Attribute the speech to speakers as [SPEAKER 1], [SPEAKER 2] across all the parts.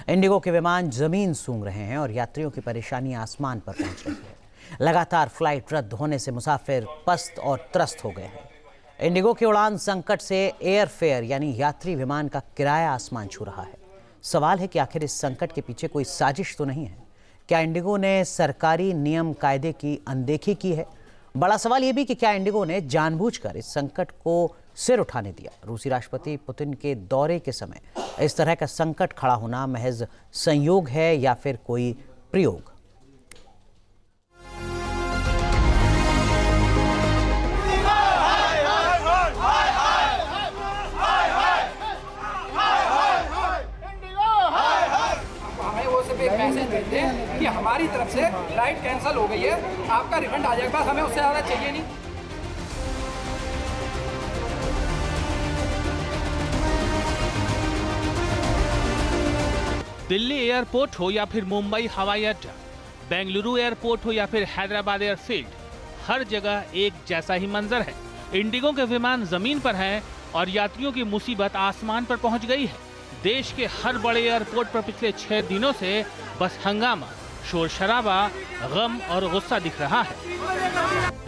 [SPEAKER 1] Indigo के विमान जमीन सूंघ रहे हैं और यात्रियों की परेशानी आसमान पर पहुंच रही है। लगातार फ्लाइट रद्द होने से मुसाफिर पस्त और त्रस्त हो गए हैं। इंडिगो के उड़ान संकट से एयर फेयर यानी यात्री विमान का किराया आसमान छू रहा है। सवाल है कि आखिर इस संकट के पीछे कोई साजिश तो नहीं है? क्या इंडिगो ने सरकारी नियम कायदे की अनदेखी की है? बड़ा सवाल यह भी कि क्या इंडिगो ने जानबूझकर इस संकट को सिर उठाने दिया? रूसी राष्ट्रपति पुतिन के दौरे के समय इस तरह का संकट खड़ा होना महज संयोग है या फिर कोई प्रयोग?
[SPEAKER 2] मैसेज भेजते हैं कि हमारी तरफ से फ्लाइट कैंसिल हो गई है, आपका रिफंड आ जाएगा, बस हमें उससे ज़्यादा चाहिए नहीं।
[SPEAKER 3] दिल्ली एयरपोर्ट हो या फिर मुंबई हवाई अड्डा, बेंगलुरु एयरपोर्ट हो या फिर हैदराबाद एयरफील्ड, हर जगह एक जैसा ही मंजर है। इंडिगो के विमान जमीन पर हैं और यात्रियों की मुसीबत आसमान पर पहुंच गई है। देश के हर बड़े एयरपोर्ट पर पिछले 6 दिनों से बस हंगामा, शोर शराबा, गम और गुस्सा दिख रहा है।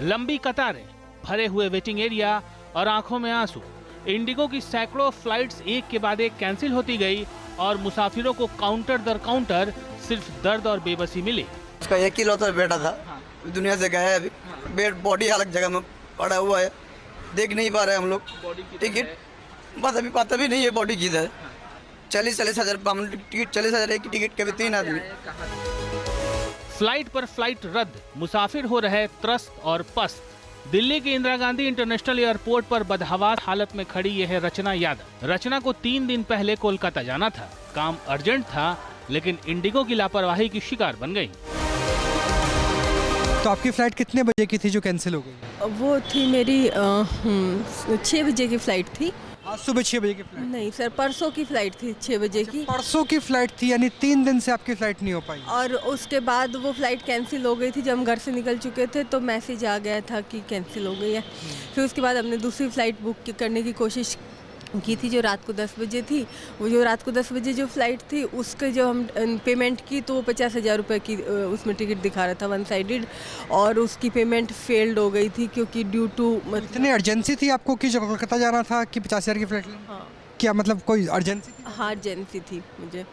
[SPEAKER 3] लंबी कतारें, भरे हुए वेटिंग एरिया और आंखों में आंसू। इंडिगो की सैकड़ों फ्लाइट्स एक के बाद एक कैंसिल होती गई और मुसाफिरों को काउंटर दर काउंटर सिर्फ दर्द और बेबसी मिली।
[SPEAKER 4] उसका 1 किलो तो बेटा था, दुनिया से गया है अभी। बेड बॉडी अलग जगह में पड़ा हुआ है, देख नहीं पा रहे हम लोग। टिकट बस अभी पता भी नहीं है बॉडी किधर। 40,000 टिकट, 40,000 एक टिकट के भी 3 आदमी।
[SPEAKER 3] फ्लाइट पर फ्लाइट रद्द, मुसाफिर हो रहे त्रस्त और पस्त। दिल्ली के इंदिरा गांधी इंटरनेशनल एयरपोर्ट पर बदहवास हालत में खड़ी यह है रचना यादव। रचना को 3 दिन पहले कोलकाता जाना था, काम अर्जेंट था, लेकिन इंडिगो की लापरवाही की शिकार बन गई।
[SPEAKER 5] तो आपकी फ्लाइट कितने बजे की थी जो कैंसिल हो गई?
[SPEAKER 6] वो थी मेरी 6 बजे की फ़्लाइट थी।
[SPEAKER 5] आज सुबह 6 बजे की फ्लाइट?
[SPEAKER 6] नहीं सर, परसों की फ़्लाइट थी 6 बजे की।
[SPEAKER 5] परसों की फ्लाइट थी, यानी 3 दिन से आपकी फ्लाइट नहीं हो पाई।
[SPEAKER 6] और उसके बाद वो फ़्लाइट कैंसिल हो गई थी। जब हम घर से निकल चुके थे तो मैसेज आ गया था कि कैंसिल हो गई है। फिर उसके बाद हमने दूसरी फ़्लाइट बुक करने की कोशिश की थी जो रात को 10 बजे थी। वो जो रात को 10 बजे जो फ़्लाइट थी उसके जो हम पेमेंट की तो वो 50,000 रुपये की उसमें टिकट दिखा रहा था, 1 साइडेड, और उसकी पेमेंट फेल्ड हो गई थी क्योंकि ड्यू टू
[SPEAKER 5] इतनी अर्जेंसी थी आपको कि जो कोलकाता जाना था कि 50,000 की फ्लाइट?
[SPEAKER 6] हाँ,
[SPEAKER 5] क्या मतलब कोई अर्जेंसी थी?
[SPEAKER 6] हाँ अर्जेंसी थी मुझे।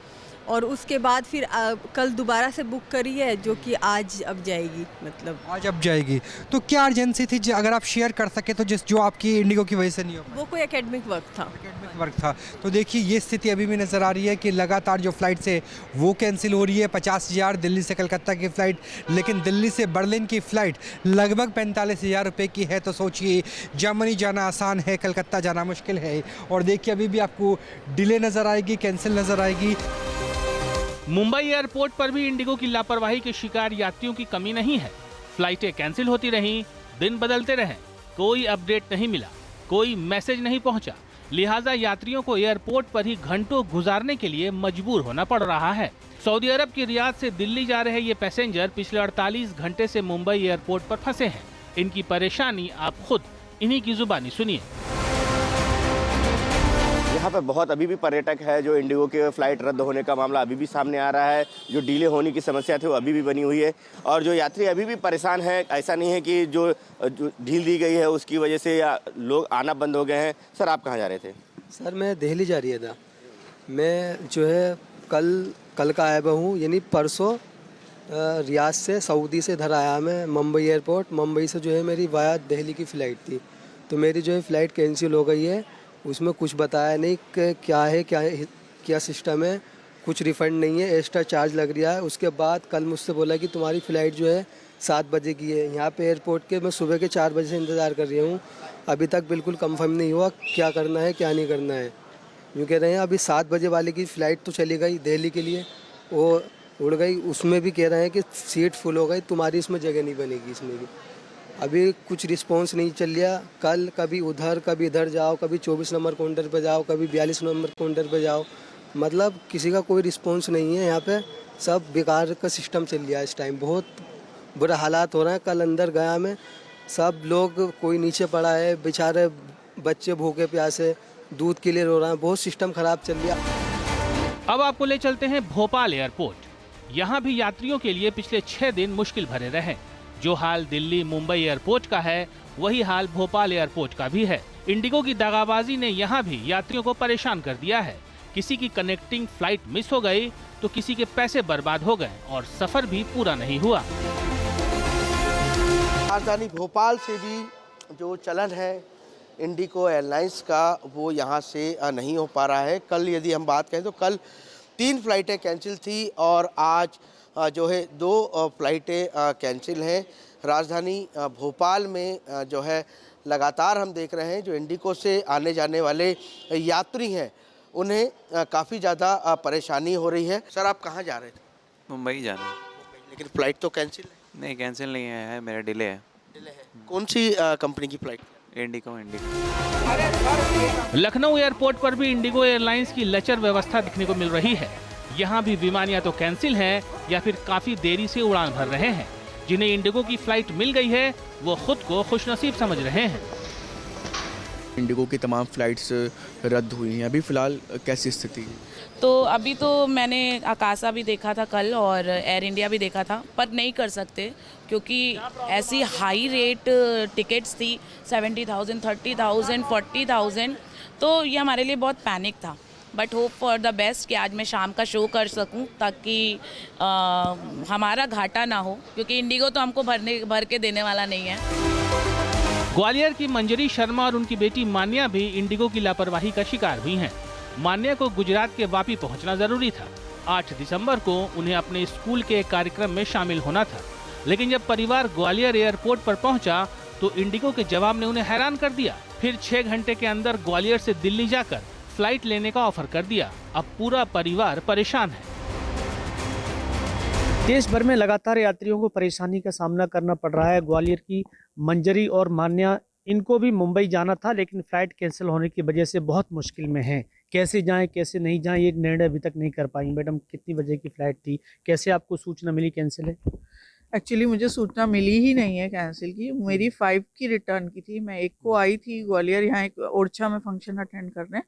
[SPEAKER 6] और उसके बाद फिर कल दोबारा से बुक करी है जो कि आज अब जाएगी, मतलब
[SPEAKER 5] आज अब जाएगी। तो क्या अर्जेंसी थी अगर आप शेयर कर सके तो, जो आपकी इंडिगो की वजह से नहीं हो पाई?
[SPEAKER 6] वो कोई एकेडमिक वर्क था।
[SPEAKER 5] एकेडमिक वर्क था। तो देखिए ये स्थिति अभी भी नज़र आ रही है कि लगातार जो फ्लाइट है वो कैंसिल हो रही है। 50,000 दिल्ली से कलकत्ता की फ़्लाइट, लेकिन दिल्ली से बर्लिन की फ़्लाइट लगभग 45,000 रुपये की है। तो सोचिए, जर्मनी जाना आसान है, कलकत्ता जाना मुश्किल है। और देखिए अभी भी आपको डिले नज़र आएगी, कैंसिल नज़र आएगी।
[SPEAKER 3] मुंबई एयरपोर्ट पर भी इंडिगो की लापरवाही के शिकार यात्रियों की कमी नहीं है। फ्लाइटें कैंसिल होती रहीं, दिन बदलते रहे, कोई अपडेट नहीं मिला, कोई मैसेज नहीं पहुंचा। लिहाजा यात्रियों को एयरपोर्ट पर ही घंटों गुजारने के लिए मजबूर होना पड़ रहा है। सऊदी अरब के रियाद से दिल्ली जा रहे ये पैसेंजर पिछले 48 घंटे से मुंबई एयरपोर्ट पर फंसे हैं। इनकी परेशानी आप खुद इन्हीं की जुबानी सुनिए।
[SPEAKER 7] यहाँ पे बहुत अभी भी पर्यटक है जो इंडिगो के फ्लाइट रद्द होने का मामला अभी भी सामने आ रहा है। जो डिले होने की समस्या थी वो अभी भी बनी हुई है और जो यात्री अभी भी परेशान है। ऐसा नहीं है कि जो ढील दी गई है उसकी वजह से या लोग आना बंद हो गए हैं। सर आप कहाँ जा रहे थे?
[SPEAKER 4] सर मैं दिल्ली जा रही था। मैं जो है कल का आया हुआ हूँ, यानी परसों रियाद से सऊदी से इधर आया मैं मुंबई एयरपोर्ट। मुंबई से जो है मेरी वाया दिल्ली की फ़्लाइट थी, तो मेरी जो है फ़्लाइट कैंसिल हो गई है। उसमें कुछ बताया नहीं कि क्या सिस्टम है, कुछ रिफ़ंड नहीं है, एक्स्ट्रा चार्ज लग रहा है। उसके बाद कल मुझसे बोला कि तुम्हारी फ़्लाइट जो है 7 बजे की है। यहाँ पे एयरपोर्ट के मैं सुबह के 4 बजे से इंतज़ार कर रही हूँ, अभी तक बिल्कुल कंफर्म नहीं हुआ क्या करना है क्या नहीं करना है। यूँ कह रहे हैं अभी 7 बजे वाले की फ़्लाइट तो चली गई दिल्ली के लिए, वो उड़ गई। उसमें भी कह रहे हैं कि सीट फुल हो गई, तुम्हारी इसमें जगह नहीं बनेगी इसमें भी। अभी कुछ रिस्पांस नहीं चल रहा। कल कभी उधर कभी इधर जाओ, कभी 24 नंबर काउंटर पे जाओ, कभी 42 नंबर काउंटर पे जाओ, मतलब किसी का कोई रिस्पांस नहीं है। यहाँ पे सब बेकार का सिस्टम चल रहा है इस टाइम। बहुत बुरा हालात हो रहे हैं। कल अंदर गया मैं, सब लोग कोई नीचे पड़ा है, बेचारे बच्चे भूखे प्यासे दूध के लिए रो रहे हैं। बहुत सिस्टम ख़राब चल रहा है।
[SPEAKER 3] अब आपको ले चलते हैं भोपाल एयरपोर्ट। यहाँ भी यात्रियों के लिए पिछले 6 दिन मुश्किल भरे रहे। जो हाल दिल्ली मुंबई एयरपोर्ट का है, वही हाल भोपाल एयरपोर्ट का भी है। इंडिगो की दगाबाजी ने यहाँ भी यात्रियों को परेशान कर दिया है। किसी की कनेक्टिंग फ्लाइट मिस हो गई तो किसी के पैसे बर्बाद हो गए और सफर भी पूरा नहीं हुआ।
[SPEAKER 8] राजधानी भोपाल से भी जो चलन है इंडिगो एयरलाइंस का, वो यहाँ से नहीं हो पा रहा है। कल यदि हम बात करें तो कल 3 फ्लाइटें कैंसिल थी और आज जो है 2 फ्लाइटें कैंसिल हैं। राजधानी भोपाल में जो है लगातार हम देख रहे हैं जो इंडिगो से आने जाने वाले यात्री हैं उन्हें काफ़ी ज़्यादा परेशानी हो रही है। सर, आप कहाँ जा रहे थे?
[SPEAKER 9] मुंबई जाना है।
[SPEAKER 8] लेकिन फ़्लाइट तो कैंसिल है।
[SPEAKER 9] नहीं, कैंसिल नहीं है, मेरा डिले है।
[SPEAKER 8] कौन सी कंपनी की फ़्लाइट?
[SPEAKER 9] इंडिगो।
[SPEAKER 3] लखनऊ एयरपोर्ट पर भी इंडिगो एयरलाइंस की लचर व्यवस्था दिखने को मिल रही है। यहाँ भी विमान या तो कैंसिल हैं या फिर काफी देरी से उड़ान भर रहे हैं। जिन्हें इंडिगो की फ्लाइट मिल गई है वो खुद को खुशनसीब समझ रहे हैं।
[SPEAKER 10] इंडिगो की तमाम फ्लाइट्स रद्द हुई हैं। अभी फ़िलहाल कैसी स्थिति है?
[SPEAKER 11] तो अभी तो मैंने आकाशा भी देखा था कल और एयर इंडिया भी देखा था, पर नहीं कर सकते क्योंकि ऐसी हाई रेट टिकट्स थी 70,000, 30,000, 40,000। तो ये हमारे लिए बहुत पैनिक था। But hope for the best कि आज मैं शाम का शो कर सकूं ताकि हमारा घाटा ना हो, क्योंकि इंडिगो तो हमको भर के देने वाला नहीं है।
[SPEAKER 3] ग्वालियर की मंजरी शर्मा और उनकी बेटी मान्या भी इंडिगो की लापरवाही का शिकार हुई हैं। मान्या को गुजरात के वापी पहुंचना जरूरी था। 8 दिसंबर को उन्हें अपने स्कूल के एक कार्यक्रम में शामिल होना था, लेकिन जब परिवार ग्वालियर एयरपोर्ट पर पहुंचा तो इंडिगो के जवाब ने उन्हें हैरान कर दिया। फिर 6 घंटे के अंदर ग्वालियर से दिल्ली जाकर फ्लाइट लेने का ऑफर कर दिया। अब पूरा परिवार परेशान है।
[SPEAKER 12] देश भर में लगातार यात्रियों को परेशानी का सामना करना पड़ रहा है। ग्वालियर की मंजरी और मान्या, इनको भी मुंबई जाना था लेकिन फ़्लाइट कैंसिल होने की वजह से बहुत मुश्किल में हैं। कैसे जाएं कैसे नहीं जाएं ये निर्णय अभी तक नहीं कर पाई। मैडम, कितनी बजे की फ़्लाइट थी? कैसे आपको सूचना मिली कैंसिल है?
[SPEAKER 13] एक्चुअली मुझे सूचना मिली ही नहीं है कैंसिल की। मेरी 5 की रिटर्न की थी। मैं 1 को आई थी ग्वालियर, यहाँ एक ओरछा में फंक्शन अटेंड करने,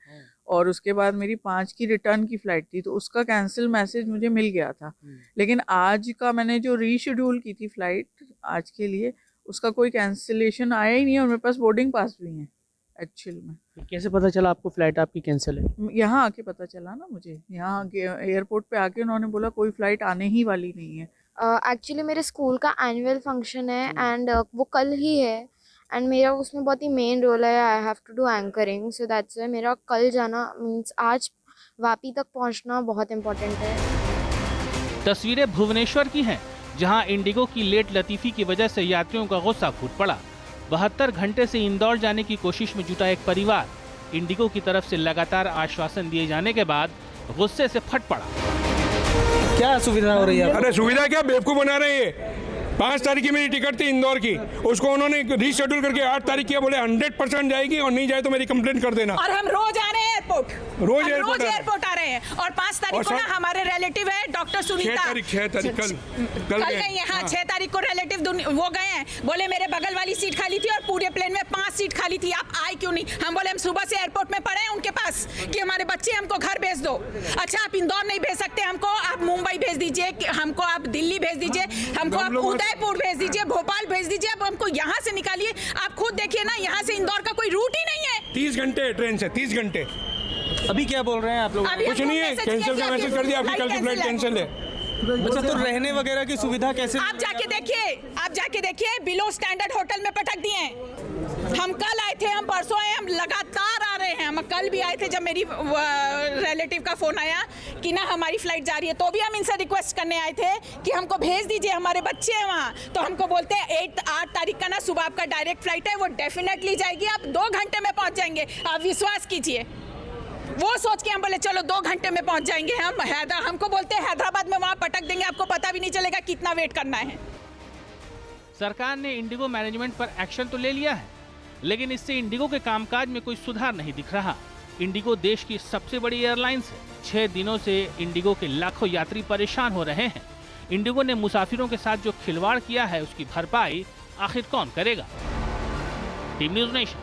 [SPEAKER 13] और उसके बाद मेरी 5 की रिटर्न की फ़्लाइट थी, तो उसका कैंसिल मैसेज मुझे मिल गया था। लेकिन आज का मैंने जो रीशेड्यूल की थी फ़्लाइट आज के लिए, उसका कोई कैंसिलेशन आया ही नहीं है और मेरे पास बोर्डिंग पास भी हैं एक्चुअल में।
[SPEAKER 12] कैसे पता चला आपको फ़्लाइट आपकी कैंसिल है?
[SPEAKER 13] यहाँ आके पता चला ना मुझे। यहाँ एयरपोर्ट पे आके उन्होंने बोला कोई फ़्लाइट आने ही वाली नहीं है।
[SPEAKER 14] एक्चुअली मेरे स्कूल का एनुअल फंक्शन है एंड वो कल ही है एंड मेरा उसमें बहुत ही मेन रोल है। I have to do anchoring, so that's why मेरा कल जाना मीन्स आज वापी तक पहुंचना बहुत इम्पोर्टेंट है।
[SPEAKER 3] तस्वीरें भुवनेश्वर की हैं, जहां इंडिगो की लेट लतीफ़ी की वजह से यात्रियों का गुस्सा फूट पड़ा। 72 घंटे से इंदौर जाने की कोशिश में जुटा एक परिवार इंडिगो की तरफ से लगातार आश्वासन दिए जाने के बाद गुस्से से फट पड़ा।
[SPEAKER 15] क्या सुविधा हो रही है? अरे सुविधा क्या, बेवकूफ़ बना रहे हैं। 5 तारीख की मेरी टिकट थी इंदौर की, उसको उन्होंने रीशेड्यूल करके 8 तारीख किया। बोले 100% जाएगी और नहीं जाए तो मेरी कंप्लेंट कर देना।
[SPEAKER 16] और हम रोज आ रहे हैं एयरपोर्ट,
[SPEAKER 15] रोज
[SPEAKER 16] एयरपोर्ट आ रहे हैं। और 5 तारीख को ना हमारे रिलेटिव है डॉक्टर सुनीता,
[SPEAKER 15] 6 तारीख कल
[SPEAKER 16] गए हैं। हाँ, 6 तारीख को रिलेटिव वो गए हैं। बोले मेरे बगल वाली सीट खाली थी और पूरे प्लेन में 5 सीट खाली थी, आप आए क्यों नहीं? हम बोले हम सुबह से एयरपोर्ट में पड़े हैं उनके पास कि हमारे बच्चे हमको घर भेज दो। अच्छा, आप इंदौर नहीं भेज सकते हमको, आप मुंबई भेज दीजिए, हमको आप दिल्ली भेज दीजिए, हमको आप उदयपुर भेज दीजिए, भोपाल भेज दीजिए, अब हमको यहाँ से निकालिए। आप खुद देखिए ना, यहाँ से इंदौर का कोई रूट ही नहीं है।
[SPEAKER 15] 30 घंटे ट्रेन से, 30 घंटे।
[SPEAKER 12] अभी क्या बोल रहे हैं आप लोग?
[SPEAKER 15] कुछ नहीं है, कैंसिल का मैसेज कर दिया, आपकी कल की फ्लाइट कैंसिल है।
[SPEAKER 12] अच्छा, तो रहने वगैरह की सुविधा कैसे?
[SPEAKER 16] आप जाके देखिए, बिलो स्टैंडर्ड होटल में पटक दिए हैं। हम कल आए थे, हम परसों आए, हम लगातार आ रहे हैं। हम कल भी आए थे जब मेरी रिलेटिव का फोन आया कि ना हमारी फ्लाइट जा रही है, तो भी हम इनसे रिक्वेस्ट करने आए थे कि हमको भेज दीजिए, हमारे बच्चे हैं वहाँ। तो हमको बोलते हैं 8 तारीख का ना सुबह आपका डायरेक्ट फ्लाइट है, वो डेफिनेटली जाएगी, आप 2 घंटे में पहुँच जाएंगे। आप विश्वास कीजिए, वो सोच के हम बोले चलो 2 घंटे में पहुंच जाएंगे। हमको बोलते हैं हैदराबाद में वहां पटक देंगे, आपको पता भी नहीं चलेगा कितना वेट करना है।
[SPEAKER 3] सरकार ने इंडिगो मैनेजमेंट पर एक्शन तो ले लिया है, लेकिन इससे इंडिगो के कामकाज में कोई सुधार नहीं दिख रहा। इंडिगो देश की सबसे बड़ी एयरलाइंस है। 6 दिनों से इंडिगो के लाखों यात्री परेशान हो रहे हैं। इंडिगो ने मुसाफिरों के साथ जो खिलवाड़ किया है उसकी भरपाई आखिर कौन करेगा? Team news nation.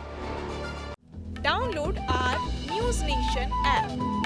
[SPEAKER 17] Download our News Nation app.